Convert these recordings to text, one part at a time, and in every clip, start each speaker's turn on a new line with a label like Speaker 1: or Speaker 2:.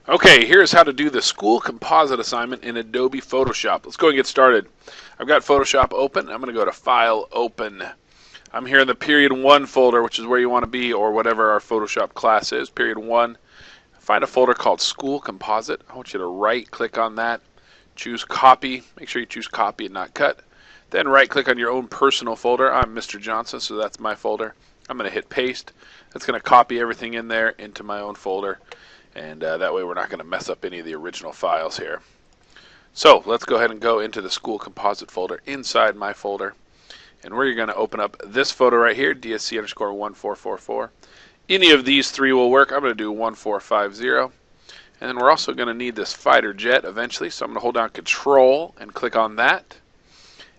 Speaker 1: Okay, here's how to do the school composite assignment in Adobe Photoshop. Let's go and get started. I've got Photoshop open. I'm going to go to File, Open. I'm here in the Period 1 folder, which is where you want to be, or whatever our Photoshop class is, Period 1. Find a folder called School Composite. I want you to right-click on that. Choose Copy. Make sure you choose Copy and not Cut. Then right-click on your own personal folder. I'm Mr. Johnson, so that's my folder. I'm going to hit Paste. That's going to copy everything in there into my own folder. And that way we're not going to mess up any of the original files here. So let's go ahead and go into the school composite folder inside my folder. And where you're going to open up this photo right here, DSC_1444. Any of these three will work. I'm going to do 1450. And then we're also going to need this fighter jet eventually. So I'm going to hold down Control and click on that.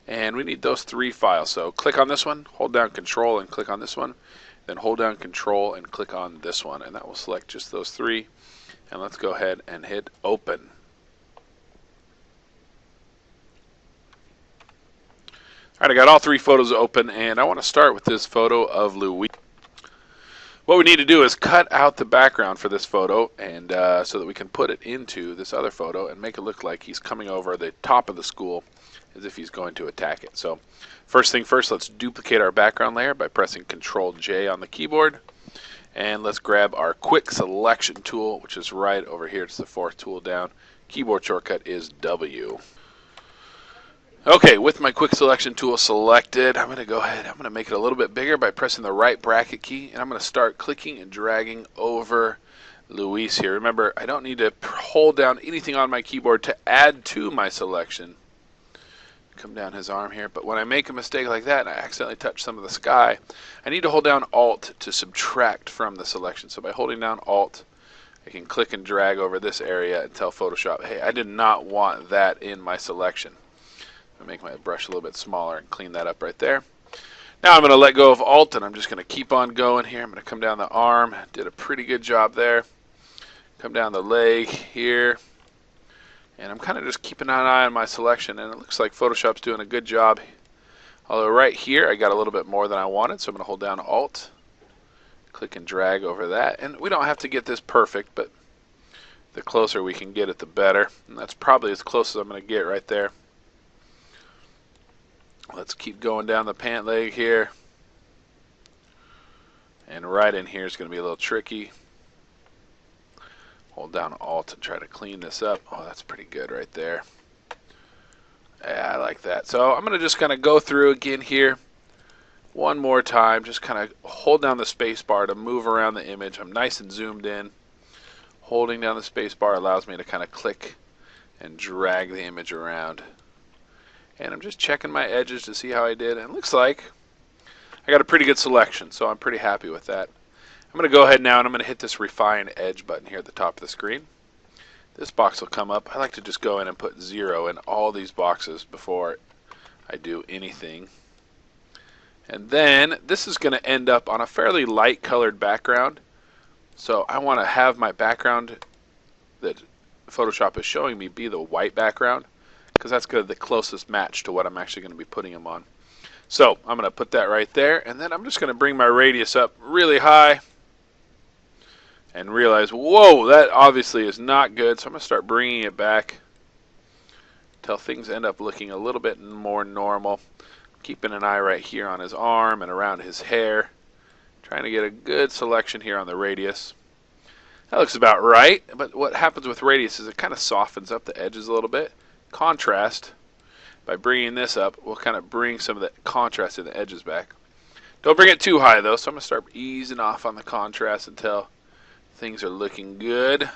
Speaker 1: And we need those three files. So click on this one, hold down Control and click on this one. Then hold down Control and click on this one. And that will select just those three. And let's go ahead and hit Open. Alright, I got all three photos open, and I want to start with this photo of Louis. What we need to do is cut out the background for this photo, and so that we can put it into this other photo and make it look like he's coming over the top of the school as if he's going to attack it. So first thing first, let's duplicate our background layer by pressing Ctrl-J on the keyboard. And let's grab our quick selection tool, which is right over here. It's the fourth tool down. Keyboard shortcut is W. Okay, with my quick selection tool selected, I'm going to go ahead. I'm going to make it a little bit bigger by pressing the right bracket key. And I'm going to start clicking and dragging over Luis here. Remember, I don't need to hold down anything on my keyboard to add to my selection. Come down his arm here, but when I make a mistake like that and I accidentally touch some of the sky, I need to hold down Alt to subtract from the selection. So by holding down Alt, I can click and drag over this area and tell Photoshop, hey, I did not want that in my selection. I'm going to make my brush a little bit smaller and clean that up right there. Now I'm going to let go of Alt and I'm just going to keep on going here. I'm going to come down the arm. Did a pretty good job there. Come down the leg here. And I'm kind of just keeping an eye on my selection, and it looks like Photoshop's doing a good job. Although right here I got a little bit more than I wanted, so I'm going to hold down Alt, click and drag over that. And we don't have to get this perfect, but the closer we can get it, the better. And that's probably as close as I'm going to get right there. Let's keep going down the pant leg here. And right in here is going to be a little tricky. Hold down Alt and try to clean this up. Oh, that's pretty good right there. Yeah, I like that. So I'm going to just kind of go through again here one more time. Just kind of hold down the space bar to move around the image. I'm nice and zoomed in. Holding down the space bar allows me to kind of click and drag the image around. And I'm just checking my edges to see how I did. And it looks like I got a pretty good selection, so I'm pretty happy with that. I'm going to go ahead now and I'm going to hit this Refine Edge button here at the top of the screen. This box will come up. I like to just go in and put 0 in all these boxes before I do anything. And then this is going to end up on a fairly light colored background. So I want to have my background that Photoshop is showing me be the white background, because that's going to be the closest match to what I'm actually going to be putting them on. So I'm going to put that right there, and then I'm just going to bring my radius up really high. And realize, whoa, that obviously is not good. So I'm going to start bringing it back until things end up looking a little bit more normal. Keeping an eye right here on his arm and around his hair. Trying to get a good selection here on the radius. That looks about right, but what happens with radius is it kind of softens up the edges a little bit. Contrast, by bringing this up, will kind of bring some of the contrast in the edges back. Don't bring it too high though, so I'm going to start easing off on the contrast until things are looking good.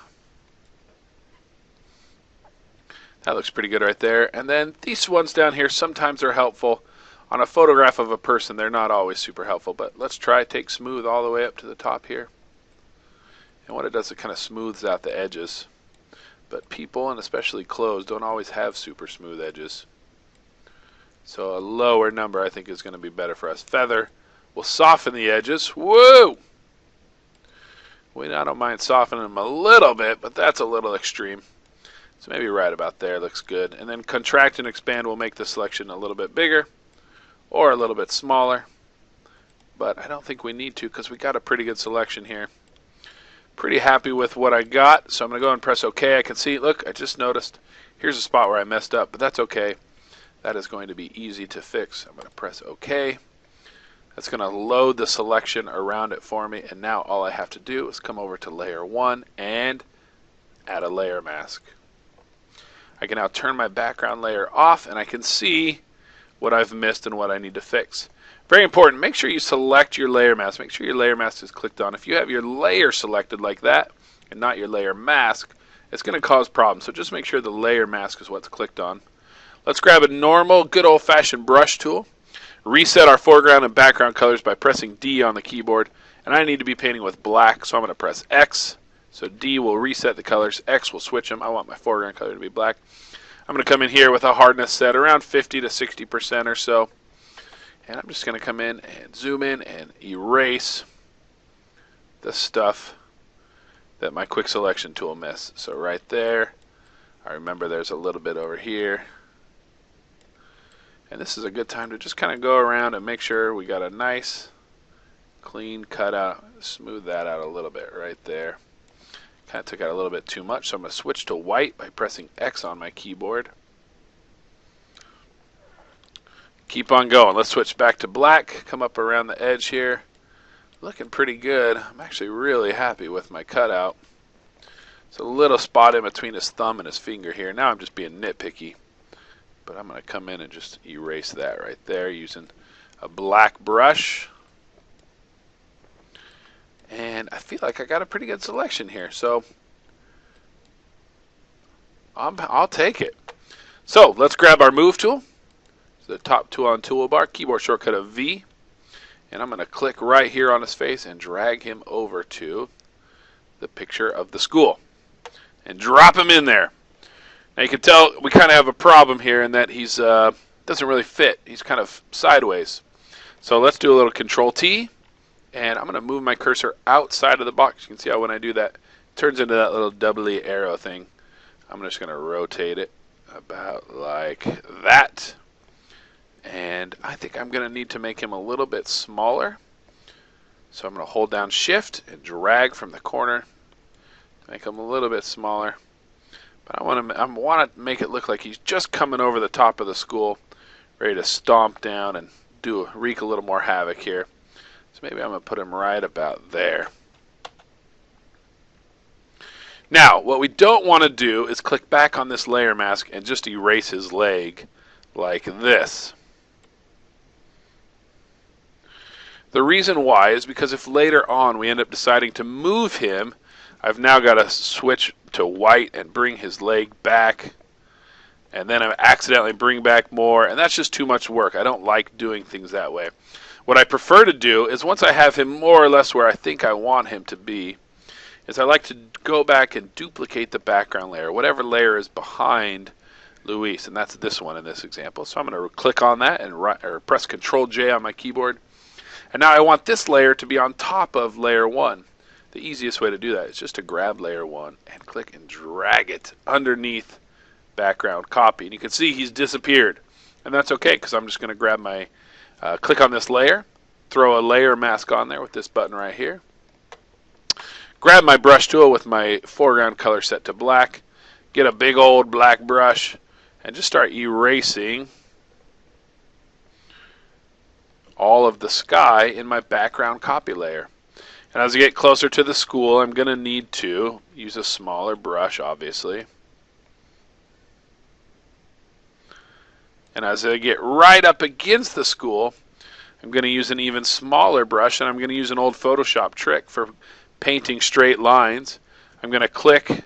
Speaker 1: That looks pretty good right there. And then these ones down here, sometimes they're helpful. On a photograph of a person, they're not always super helpful. But let's try take smooth all the way up to the top here. And what it does, it kind of smooths out the edges. But people, and especially clothes, don't always have super smooth edges. So a lower number, I think, is going to be better for us. Feather will soften the edges. Whoa! I don't mind softening them a little bit, but that's a little extreme. So maybe right about there looks good. And then contract and expand will make the selection a little bit bigger or a little bit smaller. But I don't think we need to because we got a pretty good selection here. Pretty happy with what I got, so I'm going to go and press OK. I can see, look, I just noticed, here's a spot where I messed up, but that's okay. That is going to be easy to fix. I'm going to press OK. That's going to load the selection around it for me, and now all I have to do is come over to layer 1 and add a layer mask. I can now turn my background layer off, and I can see what I've missed and what I need to fix. Very important, make sure you select your layer mask. Make sure your layer mask is clicked on. If you have your layer selected like that and not your layer mask, it's going to cause problems. So just make sure the layer mask is what's clicked on. Let's grab a normal, good old-fashioned brush tool. Reset our foreground and background colors by pressing D on the keyboard. And I need to be painting with black, so I'm going to press X. So D will reset the colors, X will switch them. I want my foreground color to be black. I'm going to come in here with a hardness set around 50 to 60% or so. And I'm just going to come in and zoom in and erase the stuff that my quick selection tool missed. So right there, I remember there's a little bit over here. And this is a good time to just kind of go around and make sure we got a nice, clean cutout. Smooth that out a little bit right there. Kind of took out a little bit too much, so I'm going to switch to white by pressing X on my keyboard. Keep on going. Let's switch back to black. Come up around the edge here. Looking pretty good. I'm actually really happy with my cutout. It's a little spot in between his thumb and his finger here. Now I'm just being nitpicky. But I'm going to come in and just erase that right there using a black brush. And I feel like I got a pretty good selection here. So I'll take it. So let's grab our move tool. The top tool on toolbar, keyboard shortcut of V, and I'm going to click right here on his face and drag him over to the picture of the school and drop him in there. Now you can tell we kind of have a problem here in that he's doesn't really fit. He's kind of sideways. So let's do a little Control T, and I'm going to move my cursor outside of the box. You can see how when I do that, it turns into that little doubly arrow thing. I'm just going to rotate it about like that. And I think I'm going to need to make him a little bit smaller. So I'm going to hold down Shift and drag from the corner to make him a little bit smaller. But I want to make it look like he's just coming over the top of the school, ready to stomp down and wreak a little more havoc here. So maybe I'm going to put him right about there. Now, what we don't want to do is click back on this layer mask and just erase his leg like this. The reason why is because if later on we end up deciding to move him, I've now got to switch to white and bring his leg back, and then I accidentally bring back more, and that's just too much work. I don't like doing things that way. What I prefer to do is once I have him more or less where I think I want him to be, is I like to go back and duplicate the background layer, whatever layer is behind Luis, and that's this one in this example. So I'm going to click on that and press Control J on my keyboard. And now I want this layer to be on top of layer 1. The easiest way to do that is just to grab layer 1 and click and drag it underneath background copy. And you can see he's disappeared. And that's okay because I'm just going to grab my, click on this layer, throw a layer mask on there with this button right here. Grab my brush tool with my foreground color set to black. Get a big old black brush and just start erasing all of the sky in my background copy layer. And as I get closer to the school, I'm going to need to use a smaller brush, obviously. And as I get right up against the school, I'm going to use an even smaller brush, and I'm going to use an old Photoshop trick for painting straight lines. I'm going to click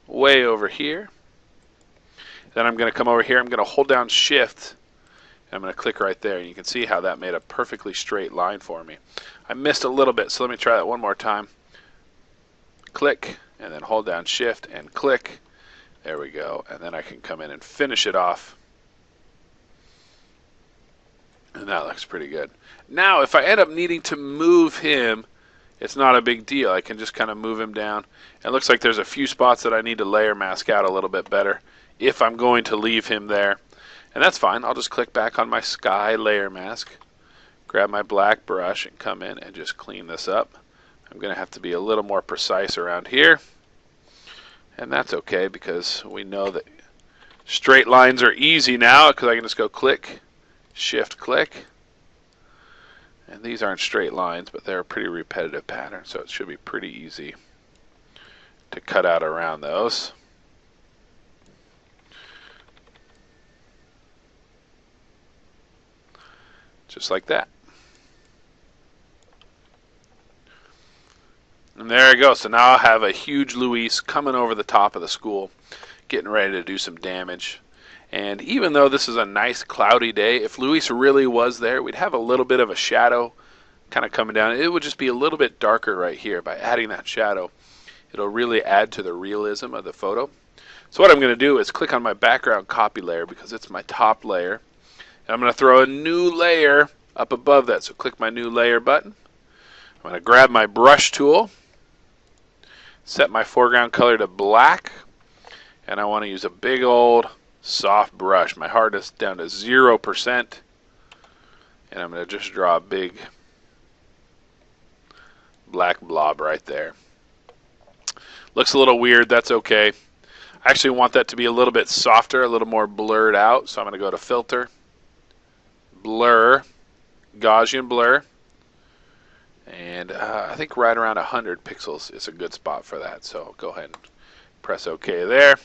Speaker 1: way over here. Then I'm going to come over here. I'm going to hold down Shift. I'm going to click right there, and you can see how that made a perfectly straight line for me. I missed a little bit, so let me try that one more time. Click, and then hold down Shift and click. There we go, and then I can come in and finish it off. And that looks pretty good. Now, if I end up needing to move him, it's not a big deal. I can just kind of move him down. It looks like there's a few spots that I need to layer mask out a little bit better if I'm going to leave him there. And that's fine. I'll just click back on my sky layer mask, grab my black brush, and come in and just clean this up. I'm going to have to be a little more precise around here. And that's okay because we know that straight lines are easy now because I can just go click, shift, click. And these aren't straight lines, but they're a pretty repetitive pattern, so it should be pretty easy to cut out around those. Just like that. And there you go. So now I have a huge Luis coming over the top of the school, getting ready to do some damage. And even though this is a nice cloudy day, if Luis really was there, we'd have a little bit of a shadow kind of coming down. It would just be a little bit darker right here. By adding that shadow, it'll really add to the realism of the photo. So what I'm going to do is click on my background copy layer because it's my top layer. And I'm going to throw a new layer up above that. So click my new layer button. I'm going to grab my brush tool, set my foreground color to black, and I want to use a big old soft brush. My hardness down to 0%, and I'm going to just draw a big black blob right there. Looks a little weird, that's okay. I actually want that to be a little bit softer, a little more blurred out, so I'm going to go to Filter, Blur, Gaussian Blur, and I think right around 100 pixels is a good spot for that. So I'll go ahead and press OK there.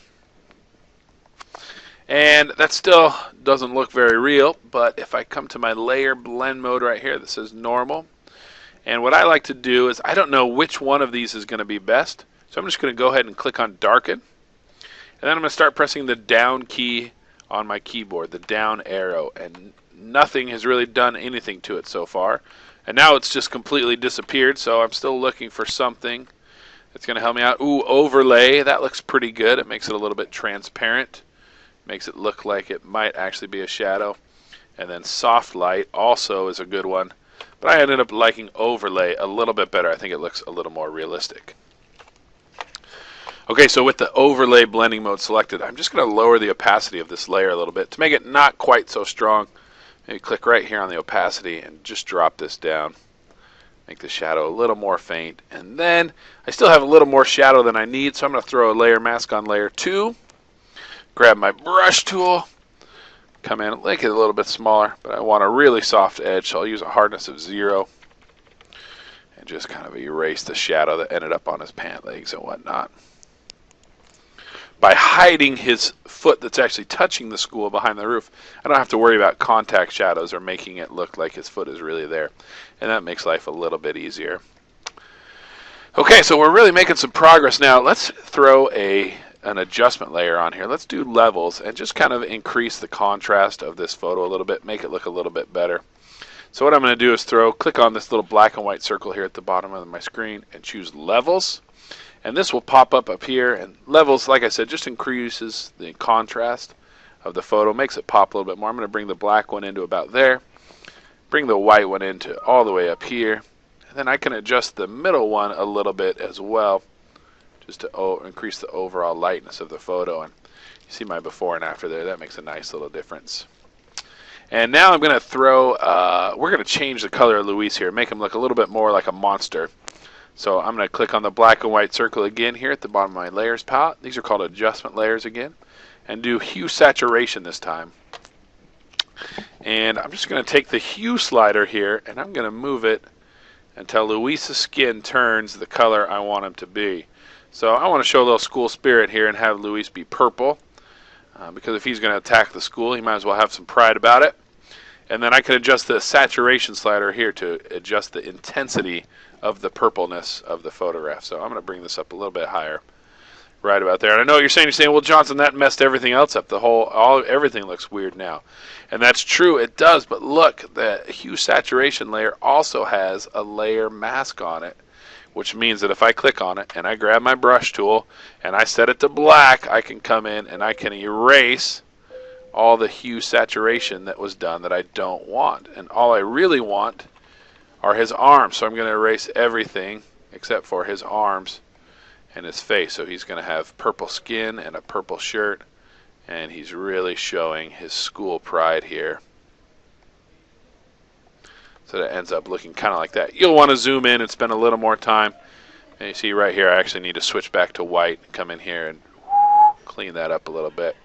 Speaker 1: And that still doesn't look very real, but if I come to my layer blend mode right here, this is normal. And what I like to do is I don't know which one of these is going to be best, so I'm just going to go ahead and click on darken. And then I'm going to start pressing the down key on my keyboard, the down arrow, and nothing has really done anything to it so far. And now it's just completely disappeared, so I'm still looking for something that's going to help me out. Ooh, overlay, that looks pretty good. It makes it a little bit transparent. Makes it look like it might actually be a shadow. And then soft light also is a good one. But I ended up liking overlay a little bit better. I think it looks a little more realistic. Okay, so with the overlay blending mode selected, I'm just going to lower the opacity of this layer a little bit to make it not quite so strong. Maybe click right here on the opacity and just drop this down. Make the shadow a little more faint. And then I still have a little more shadow than I need, so I'm going to throw a layer mask on layer 2. Grab my brush tool. Come in and make it a little bit smaller, but I want a really soft edge, so I'll use a hardness of 0. And just kind of erase the shadow that ended up on his pant legs and whatnot. By hiding his foot that's actually touching the school behind the roof, I don't have to worry about contact shadows or making it look like his foot is really there. And that makes life a little bit easier. Okay, so we're really making some progress now. Let's throw an adjustment layer on here. Let's do levels and just kind of increase the contrast of this photo a little bit, make it look a little bit better. So what I'm going to do is click on this little black and white circle here at the bottom of my screen and choose levels. And this will pop up here, and levels, like I said, just increases the contrast of the photo, makes it pop a little bit more. I'm going to bring the black one into about there, bring the white one into all the way up here, and then I can adjust the middle one a little bit as well, just to increase the overall lightness of the photo. And you see my before and after there. That makes a nice little difference. And now I'm going to we're going to change the color of Luis here, make him look a little bit more like a monster. So I'm going to click on the black and white circle again here at the bottom of my layers palette. These are called adjustment layers again. And do hue saturation this time. And I'm just going to take the hue slider here and I'm going to move it until Luis's skin turns the color I want him to be. So I want to show a little school spirit here and have Luis be purple. Because if he's going to attack the school, he might as well have some pride about it. And then I can adjust the saturation slider here to adjust the intensity of the purpleness of the photograph. So I'm going to bring this up a little bit higher, right about there. And I know what you're saying, well, Johnson, that messed everything else up. Everything looks weird now. And that's true, it does. But look, the hue saturation layer also has a layer mask on it, which means that if I click on it and I grab my brush tool and I set it to black, I can come in and I can erase all the hue saturation that was done that I don't want. And all I really want are his arms. So I'm going to erase everything except for his arms and his face. So he's going to have purple skin and a purple shirt, and he's really showing his school pride here. So that it ends up looking kind of like that. You'll want to zoom in and spend a little more time. And you see right here, I actually need to switch back to white, come in here and clean that up a little bit.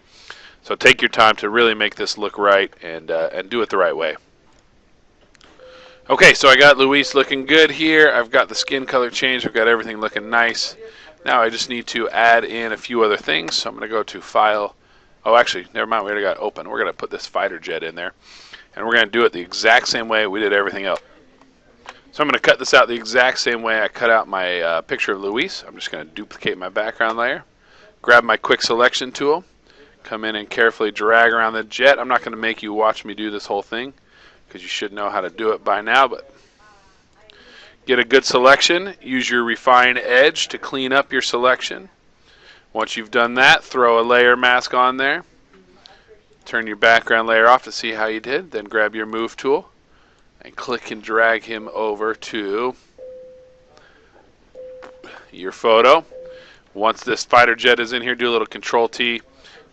Speaker 1: So take your time to really make this look right and do it the right way. Okay, so I got Luis looking good here. I've got the skin color changed. I've got everything looking nice. Now I just need to add in a few other things. So I'm going to go to File. Oh, actually, never mind. We already got it open. We're going to put this fighter jet in there. And we're going to do it the exact same way we did everything else. So I'm going to cut this out the exact same way I cut out my picture of Luis. I'm just going to duplicate my background layer. Grab my quick selection tool. Come in and carefully drag around the jet. I'm not going to make you watch me do this whole thing, because you should know how to do it by now, but get a good selection. Use your refine edge to clean up your selection. Once you've done that, throw a layer mask on there. Turn your background layer off to see how you did. Then grab your move tool and click and drag him over to your photo. Once this fighter jet is in here, do a little Control T.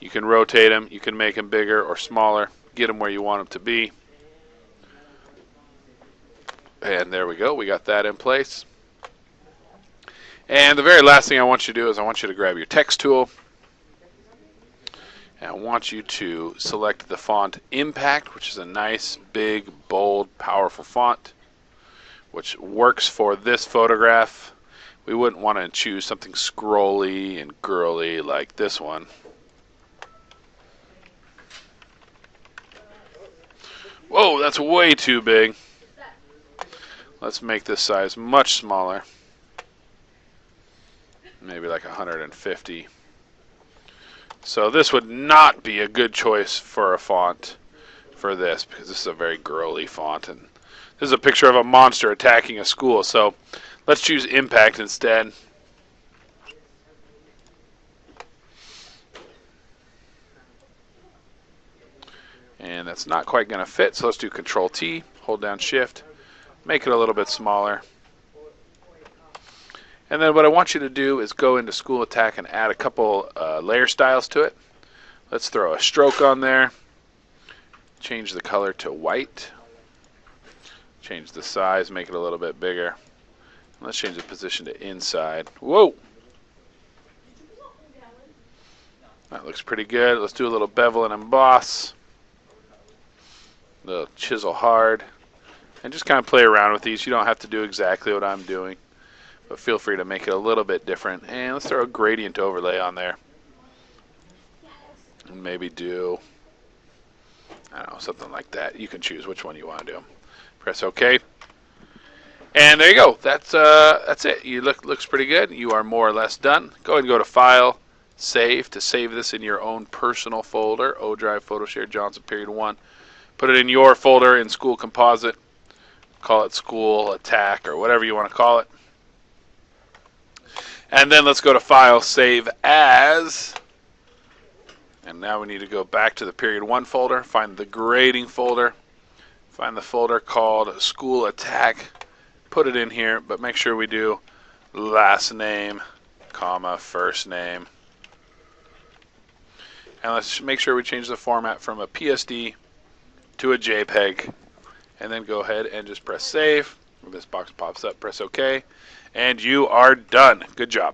Speaker 1: You can rotate him. You can make him bigger or smaller. Get him where you want him to be. And there we go. We got that in place. And the very last thing I want you to do is I want you to grab your text tool. And I want you to select the font Impact, which is a nice, big, bold, powerful font, which works for this photograph. We wouldn't want to choose something scrolly and girly like this one. Whoa, that's way too big. Let's make this size much smaller. Maybe like 150. So this would not be a good choice for a font for this, because this is a very girly font, and this is a picture of a monster attacking a school. So let's choose Impact instead. And that's not quite going to fit, so let's do Control T, hold down Shift, make it a little bit smaller. And then what I want you to do is go into School Attack and add a couple layer styles to it. Let's throw a stroke on there. Change the color to white. Change the size, make it a little bit bigger. Let's change the position to inside. Whoa! That looks pretty good. Let's do a little bevel and emboss. A little chisel hard. And just kind of play around with these. You don't have to do exactly what I'm doing, but feel free to make it a little bit different. And let's throw a gradient overlay on there. And maybe do, I don't know, something like that. You can choose which one you want to do. Press OK. And there you go. That's it. You looks pretty good. You are more or less done. Go ahead and go to File, Save, to save this in your own personal folder. ODrive, PhotoShare, Johnson Period 1. Put it in your folder in School Composite. Call it School Attack or whatever you want to call it. And then let's go to File, Save As. And now we need to go back to the Period 1 folder, find the grading folder, find the folder called School Attack, put it in here, but make sure we do last name, comma, first name. And let's make sure we change the format from a PSD to a JPEG. And then go ahead and just press Save. When this box pops up, press OK. And you are done. Good job.